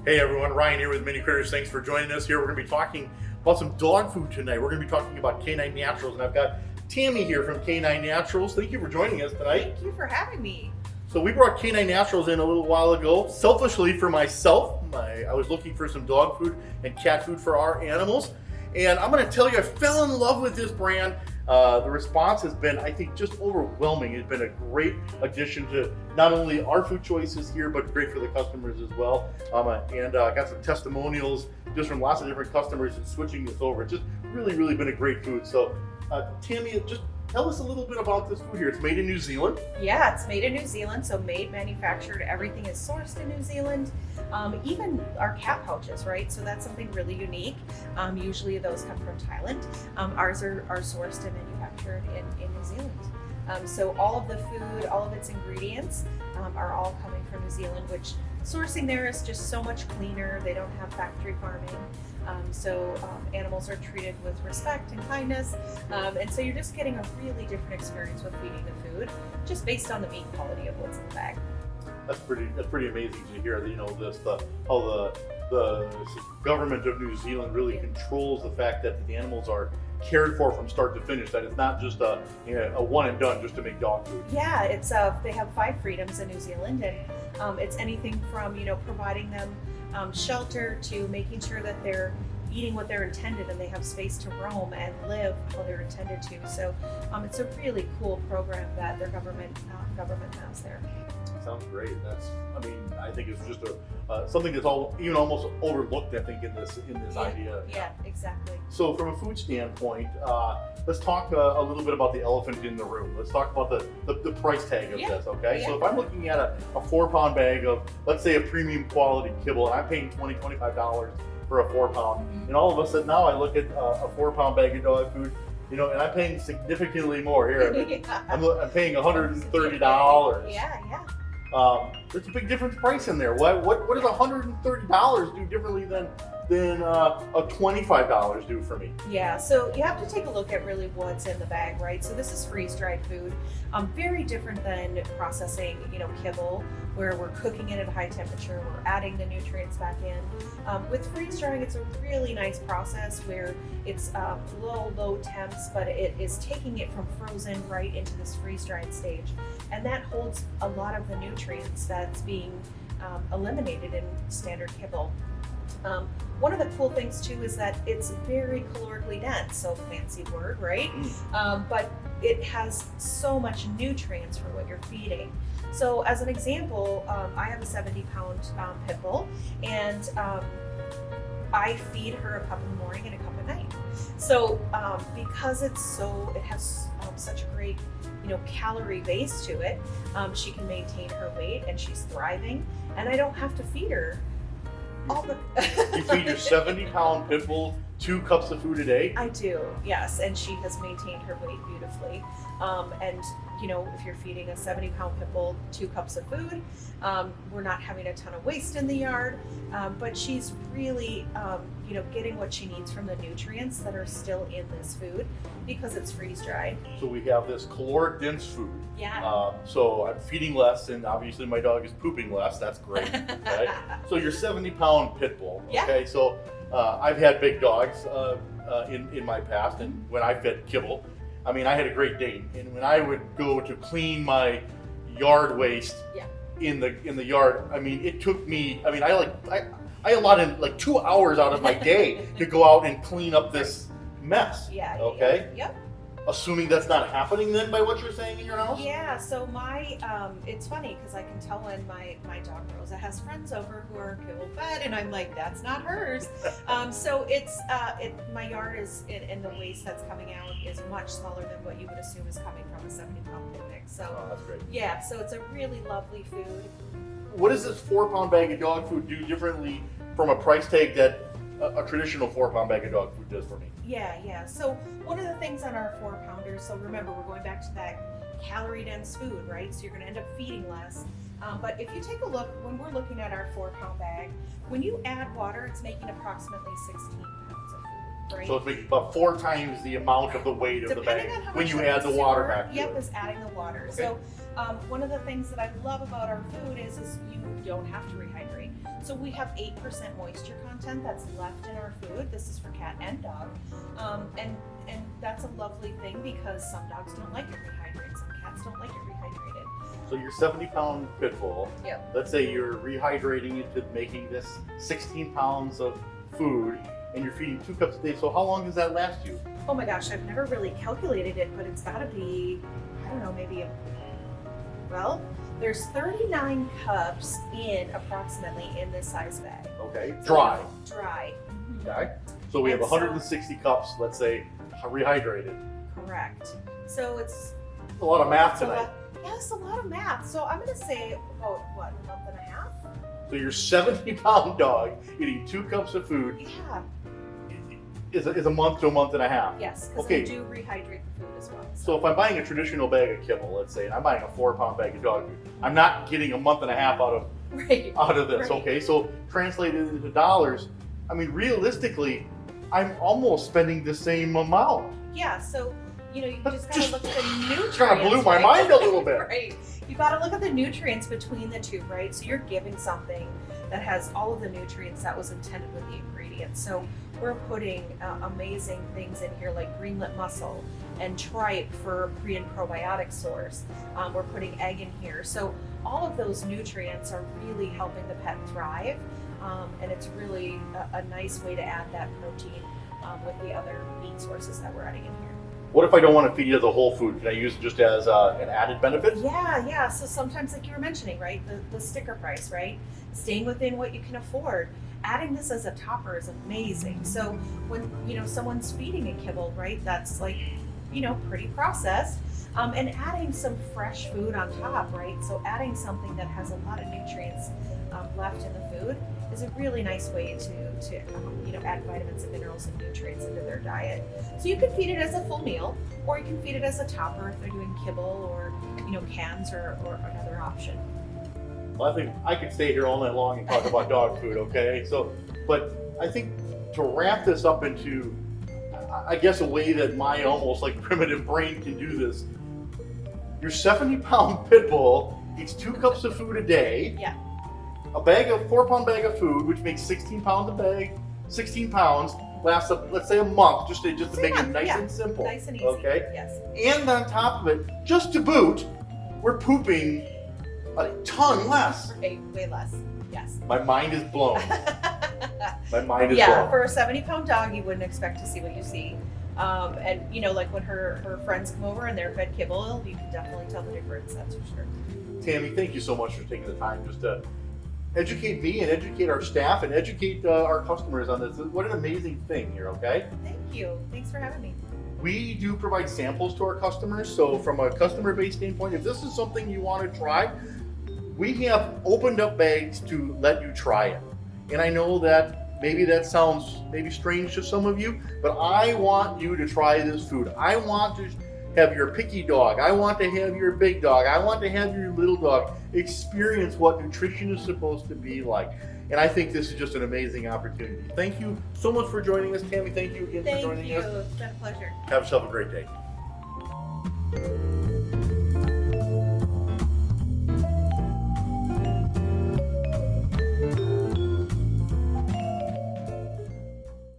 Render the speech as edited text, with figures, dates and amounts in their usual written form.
Hey everyone, Ryan here with Mini Critters. Thanks for joining us here. We're going to be talking about some dog food tonight. We're going to be talking about Canine Naturals, and I've got Tammy here from Canine Naturals. Thank you for joining us tonight. Thank you for having me. So we brought Canine Naturals in a little while ago, selfishly for myself. I was looking for some dog food and cat food for our animals, and I'm going to tell you, I fell in love with this brand. The response has been, I think, just overwhelming. It's been a great addition to not only our food choices here, but great for the customers as well. And got some testimonials just from lots of different customers and switching this over. It's just really been a great food. So Tammy, just tell us a little bit about this food here. It's made in New Zealand. Yeah, it's made in New Zealand, so made, manufactured, everything is sourced in New Zealand. Even our cat pouches, right? So that's something really unique. Usually those come from Thailand. Ours are sourced and manufactured in New Zealand. So all of the food, all of its ingredients are all coming from New Zealand, which sourcing there is just so much cleaner. They don't have factory farming. So animals are treated with respect and kindness. And so you're just getting a really different experience with feeding the food, just based on the meat quality of what's in the bag. That's pretty amazing to hear. You know, how the government of New Zealand really controls the fact that the animals are cared for from start to finish. That it's not just a one and done just to make dog food. Yeah, it's they have 5 freedoms in New Zealand, and it's anything from providing them shelter to making sure that they're eating what they're intended and they have space to roam and live how they're intended to. So it's a really cool program that their government has there. Sounds great. I think it's just something that's almost overlooked, I think, in this idea. Yeah, exactly. So from a food standpoint, let's talk a little bit about the elephant in the room. Let's talk about the price tag of this, okay? Yeah. So if I'm looking at a 4-pound bag of, let's say, a premium quality kibble, and I'm paying $25 for a 4-pound, and all of a sudden now I look at a 4-pound bag of dog food, and I'm paying significantly more here. I'm paying $130. Yeah. There's a big difference price in there. What does $130 do differently than a $25 do for me? Yeah, so you have to take a look at really what's in the bag, right? So this is freeze-dried food, very different than processing, kibble, where we're cooking it at a high temperature, we're adding the nutrients back in. With freeze-drying, it's a really nice process where it's low temps, but it is taking it from frozen right into this freeze-dried stage. And that holds a lot of the nutrients that's being eliminated in standard kibble. One of the cool things too is that it's very calorically dense, so fancy word, right? But it has so much nutrients for what you're feeding. So as an example, I have a 70-pound pit bull, and I feed her a cup in the morning and a cup at night. So because it has such a great calorie base to it, she can maintain her weight and she's thriving, and I don't have to feed her You feed your 70-pound pit bull 2 cups of food a day? I do, yes, and she has maintained her weight beautifully. And if you're feeding a 70-pound pit bull 2 cups of food, we're not having a ton of waste in the yard, but she's really getting what she needs from the nutrients that are still in this food because it's freeze-dried. So we have this caloric dense food. Yeah. So I'm feeding less, and obviously my dog is pooping less. That's great. Okay? So your 70-pound pit bull. Okay. Yeah. So I've had big dogs in my past, and when I fed kibble, I had a Great Dane, and when I would go to clean my yard waste in the yard, it took me. I allotted like 2 hours out of my day to go out and clean up this mess. Yeah. Okay. Yep. Assuming that's not happening then by what you're saying in your house? Yeah, so it's funny because I can tell when my dog Rosa has friends over who are kibble fed, and I'm like, that's not hers. So my yard is, and the waste that's coming out is much smaller than what you would assume is coming from a 70-pound picnic. So that's great. Yeah, so it's a really lovely food. What does this 4-pound bag of dog food do differently from a price tag that a traditional 4-pound bag of dog food does for me? Yeah. So one of the things on our 4-pounders, so remember, we're going back to that calorie-dense food, right? So you're going to end up feeding less. But if you take a look, when we're looking at our 4-pound bag, when you add water, it's making approximately 16 pounds of food, right? So it's making about 4 times the amount of the weight of the bag when you add the water back to it. Yep, is adding the water. Okay. So One of the things that I love about our food is you don't have to rehydrate. So we have 8% moisture content that's left in our food. This is for cat and dog. And that's a lovely thing because some dogs don't like it rehydrated, some cats don't like it rehydrated. So your 70-pound pit bull, Yep. let's say you're rehydrating it to making this 16 pounds of food, and you're feeding 2 cups a day. So how long does that last you? Oh my gosh, I've never really calculated it, but it's gotta be, I don't know, maybe well, there's 39 cups approximately in this size bag. Okay, So dry. Dry. Okay, so we have And so- 160 cups, let's say, rehydrated. Correct. So it's A lot of math it's a tonight. lot, yes, a lot of math. So I'm gonna say about what, a month and a half? So your 70-pound dog eating 2 cups of food Yeah. is a month to a month and a half. Yes, because Okay. we do rehydrate the food as well. So if I'm buying a traditional bag of kibble, let's say, and I'm buying a 4-pound bag of dog food, I'm not getting a month and a half out Right. of this. Right. Okay, so translated into dollars, I mean, realistically, I'm almost spending the same amount. Yeah, so you know, you But just gotta just- look at the nutrients. Kind of blew my right? mind a little bit. Right. You gotta look at the nutrients between the two, right? So you're giving something that has all of the nutrients that was intended with the ingredients. So we're putting amazing things in here like greenlet mussel and tripe for pre and probiotic source. We're putting egg in here. So all of those nutrients are really helping the pet thrive. And it's really a nice way to add that protein with the other meat sources that we're adding in here. What if I don't want to feed it as a whole food? Can I use it just as an added benefit? Yeah. So sometimes, like you were mentioning, right, the sticker price, right? Staying within what you can afford. Adding this as a topper is amazing. So when someone's feeding a kibble, right, that's like pretty processed, and adding some fresh food on top, right? So adding something that has a lot of nutrients left in the food is a really nice way to add vitamins and minerals and nutrients into their diet. So you can feed it as a full meal, or you can feed it as a topper if they're doing kibble or cans or another option. Well, I think I could stay here all night long and talk about dog food, okay? But I think to wrap this up into, I guess, a way that my almost like primitive brain can do this, your 70-pound pit bull eats 2 cups of food a day. Yeah. A 4-pound bag of food, which makes 16 pounds a bag. 16 pounds lasts up, let's say, a month, just to make it nice and simple. Nice and easy. Okay. Yes. And on top of it, just to boot, we're pooping a ton less. Way less. Yes. My mind is blown. My mind is Yeah, blown. for a 70-pound dog, you wouldn't expect to see what you see. And like when her friends come over and they're fed kibble, you can definitely tell the difference. That's for sure. Tammy, thank you so much for taking the time just to educate me and educate our staff and educate our customers on this. What an amazing thing here, okay? Thank you. Thanks for having me. We do provide samples to our customers. So from a customer-based standpoint, if this is something you want to try, we have opened up bags to let you try it. And I know that maybe that sounds strange to some of you, but I want you to try this food. I want to have your picky dog. I want to have your big dog. I want to have your little dog experience what nutrition is supposed to be like. And I think this is just an amazing opportunity. Thank you so much for joining us, Tammy. Thank you again for joining us. It's been a pleasure. Have yourself a great day.